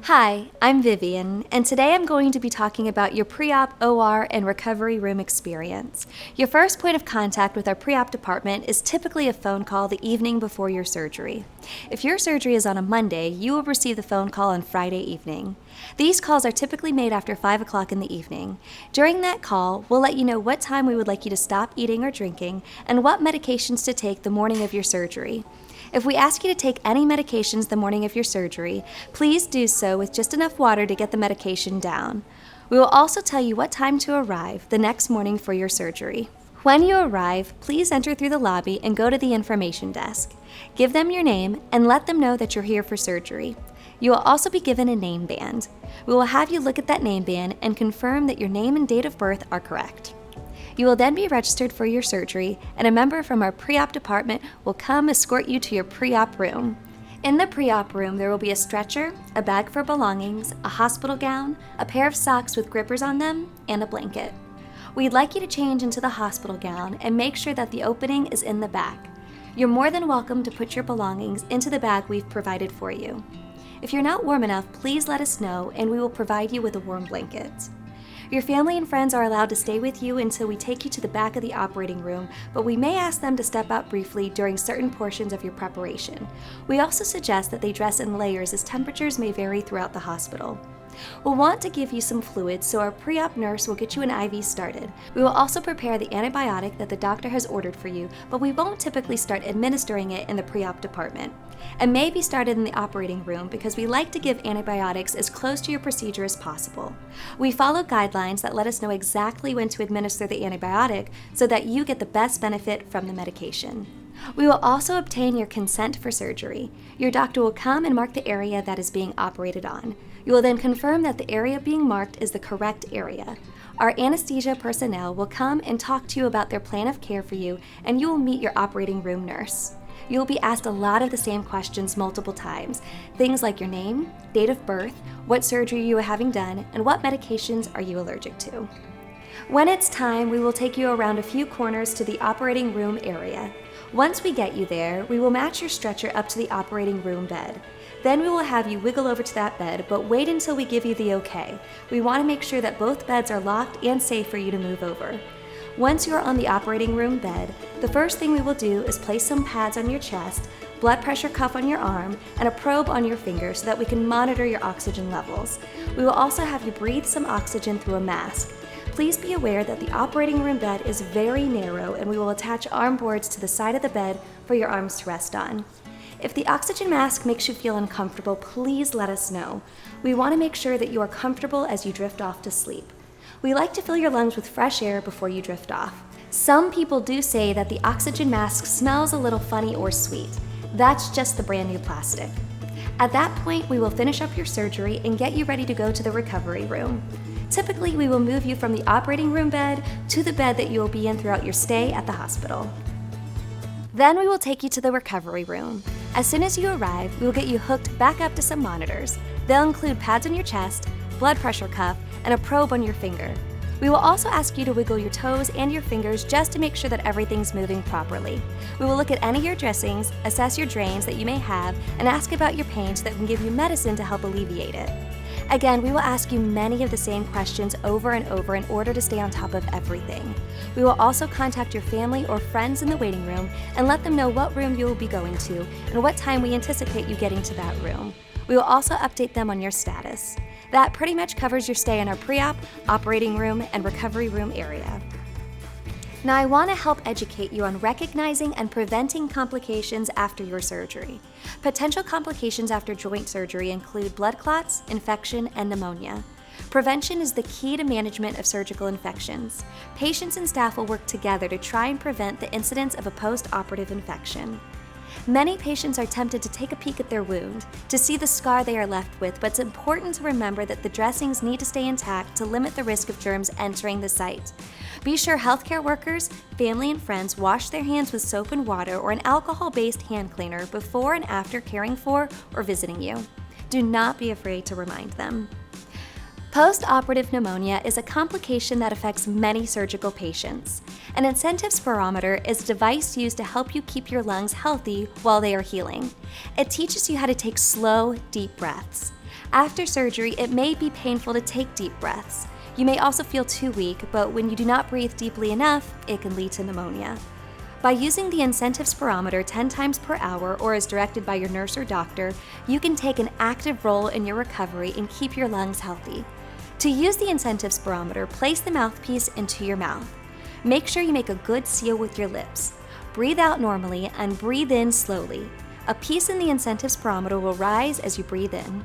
Hi, I'm Vivian, and today I'm going to be talking about your pre-op OR and recovery room experience. Your first point of contact with our pre-op department is typically a phone call the evening before your surgery. If your surgery is on a Monday, you will receive the phone call on Friday evening. These calls are typically made after 5 o'clock in the evening. During that call, we'll let you know what time we would like you to stop eating or drinking and what medications to take the morning of your surgery. If we ask you to take any medications the morning of your surgery, please do so with just enough water to get the medication down. We will also tell you what time to arrive the next morning for your surgery. When you arrive, please enter through the lobby and go to the information desk. Give them your name and let them know that you're here for surgery. You will also be given a name band. We will have you look at that name band and confirm that your name and date of birth are correct. You will then be registered for your surgery, and a member from our pre-op department will come escort you to your pre-op room. In the pre-op room, there will be a stretcher, a bag for belongings, a hospital gown, a pair of socks with grippers on them, and a blanket. We'd like you to change into the hospital gown and make sure that the opening is in the back. You're more than welcome to put your belongings into the bag we've provided for you. If you're not warm enough, please let us know and we will provide you with a warm blanket. Your family and friends are allowed to stay with you until we take you to the back of the operating room, but we may ask them to step out briefly during certain portions of your preparation. We also suggest that they dress in layers as temperatures may vary throughout the hospital. We'll want to give you some fluids, so our pre-op nurse will get you an IV started. We will also prepare the antibiotic that the doctor has ordered for you, but we won't typically start administering it in the pre-op department. It may be started in the operating room because we like to give antibiotics as close to your procedure as possible. We follow guidelines that let us know exactly when to administer the antibiotic so that you get the best benefit from the medication. We will also obtain your consent for surgery. Your doctor will come and mark the area that is being operated on. You will then confirm that the area being marked is the correct area. Our anesthesia personnel will come and talk to you about their plan of care for you, and you will meet your operating room nurse. You will be asked a lot of the same questions multiple times. Things like your name, date of birth, what surgery you are having done, and what medications are you allergic to. When it's time, we will take you around a few corners to the operating room area. Once we get you there, we will match your stretcher up to the operating room bed. Then we will have you wiggle over to that bed, but wait until we give you the okay. We want to make sure that both beds are locked and safe for you to move over. Once you are on the operating room bed, the first thing we will do is place some pads on your chest, blood pressure cuff on your arm, and a probe on your finger so that we can monitor your oxygen levels. We will also have you breathe some oxygen through a mask. Please be aware that the operating room bed is very narrow and we will attach arm boards to the side of the bed for your arms to rest on. If the oxygen mask makes you feel uncomfortable, please let us know. We want to make sure that you are comfortable as you drift off to sleep. We like to fill your lungs with fresh air before you drift off. Some people do say that the oxygen mask smells a little funny or sweet. That's just the brand new plastic. At that point, we will finish up your surgery and get you ready to go to the recovery room. Typically, we will move you from the operating room bed to the bed that you will be in throughout your stay at the hospital. Then we will take you to the recovery room. As soon as you arrive, we will get you hooked back up to some monitors. They'll include pads on your chest, blood pressure cuff, and a probe on your finger. We will also ask you to wiggle your toes and your fingers just to make sure that everything's moving properly. We will look at any of your dressings, assess your drains that you may have, and ask about your pain so that we can give you medicine to help alleviate it. Again, we will ask you many of the same questions over and over in order to stay on top of everything. We will also contact your family or friends in the waiting room and let them know what room you will be going to and what time we anticipate you getting to that room. We will also update them on your status. That pretty much covers your stay in our pre-op, operating room, and recovery room area. Now, I want to help educate you on recognizing and preventing complications after your surgery. Potential complications after joint surgery include blood clots, infection, and pneumonia. Prevention is the key to management of surgical infections. Patients and staff will work together to try and prevent the incidence of a post-operative infection. Many patients are tempted to take a peek at their wound, to see the scar they are left with, but it's important to remember that the dressings need to stay intact to limit the risk of germs entering the site. Be sure healthcare workers, family, and friends wash their hands with soap and water or an alcohol-based hand cleaner before and after caring for or visiting you. Do not be afraid to remind them. Postoperative pneumonia is a complication that affects many surgical patients. An incentive spirometer is a device used to help you keep your lungs healthy while they are healing. It teaches you how to take slow, deep breaths. After surgery, it may be painful to take deep breaths. You may also feel too weak, but when you do not breathe deeply enough, it can lead to pneumonia. By using the incentive spirometer 10 times per hour or as directed by your nurse or doctor, you can take an active role in your recovery and keep your lungs healthy. To use the incentive spirometer, place the mouthpiece into your mouth. Make sure you make a good seal with your lips. Breathe out normally and breathe in slowly. A piece in the incentive spirometer will rise as you breathe in.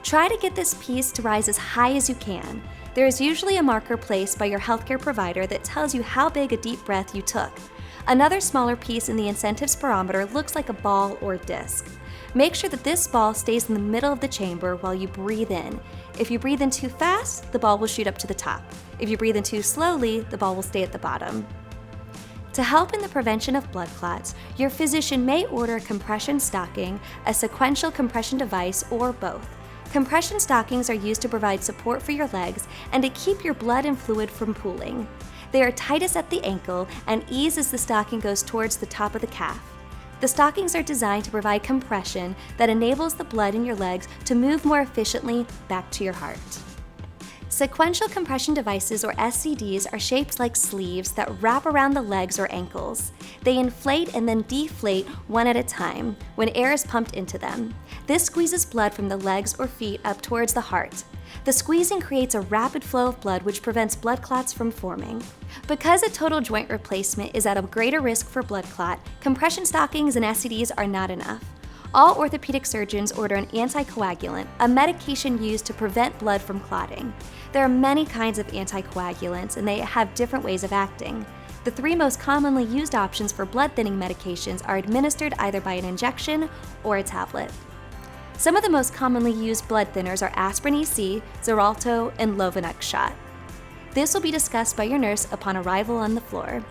Try to get this piece to rise as high as you can. There is usually a marker placed by your healthcare provider that tells you how big a deep breath you took. Another smaller piece in the incentive spirometer looks like a ball or disc. Make sure that this ball stays in the middle of the chamber while you breathe in. If you breathe in too fast, the ball will shoot up to the top. If you breathe in too slowly, the ball will stay at the bottom. To help in the prevention of blood clots, your physician may order a compression stocking, a sequential compression device, or both. Compression stockings are used to provide support for your legs and to keep your blood and fluid from pooling. They are tightest at the ankle and ease as the stocking goes towards the top of the calf. The stockings are designed to provide compression that enables the blood in your legs to move more efficiently back to your heart. Sequential compression devices, or SCDs, are shaped like sleeves that wrap around the legs or ankles. They inflate and then deflate one at a time when air is pumped into them. This squeezes blood from the legs or feet up towards the heart. The squeezing creates a rapid flow of blood which prevents blood clots from forming. Because a total joint replacement is at a greater risk for blood clot, compression stockings and SCDs are not enough. All orthopedic surgeons order an anticoagulant, a medication used to prevent blood from clotting. There are many kinds of anticoagulants and they have different ways of acting. The three most commonly used options for blood thinning medications are administered either by an injection or a tablet. Some of the most commonly used blood thinners are aspirin EC, Xarelto, and Lovenox shot. This will be discussed by your nurse upon arrival on the floor.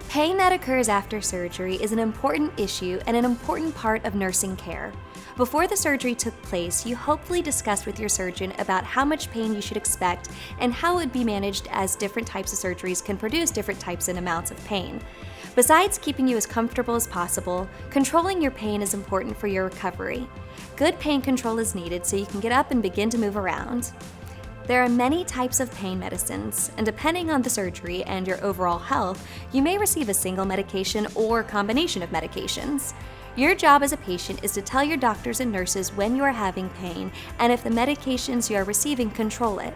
Pain that occurs after surgery is an important issue and an important part of nursing care. Before the surgery took place, you hopefully discussed with your surgeon about how much pain you should expect and how it would be managed, as different types of surgeries can produce different types and amounts of pain. Besides keeping you as comfortable as possible, controlling your pain is important for your recovery. Good pain control is needed so you can get up and begin to move around. There are many types of pain medicines, and depending on the surgery and your overall health, you may receive a single medication or combination of medications. Your job as a patient is to tell your doctors and nurses when you are having pain and if the medications you are receiving control it.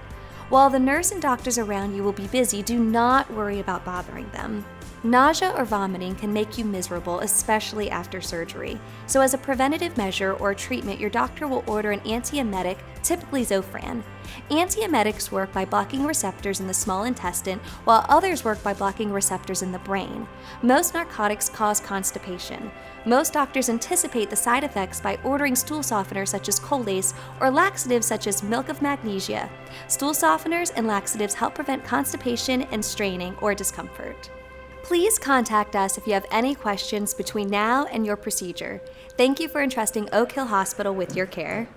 While the nurse and doctors around you will be busy, do not worry about bothering them. Nausea or vomiting can make you miserable, especially after surgery. So as a preventative measure or treatment, your doctor will order an antiemetic, typically Zofran. Antiemetics work by blocking receptors in the small intestine, while others work by blocking receptors in the brain. Most narcotics cause constipation. Most doctors anticipate the side effects by ordering stool softeners such as Colace or laxatives such as milk of magnesia. Stool softeners and laxatives help prevent constipation and straining or discomfort. Please contact us if you have any questions between now and your procedure. Thank you for entrusting Oak Hill Hospital with your care.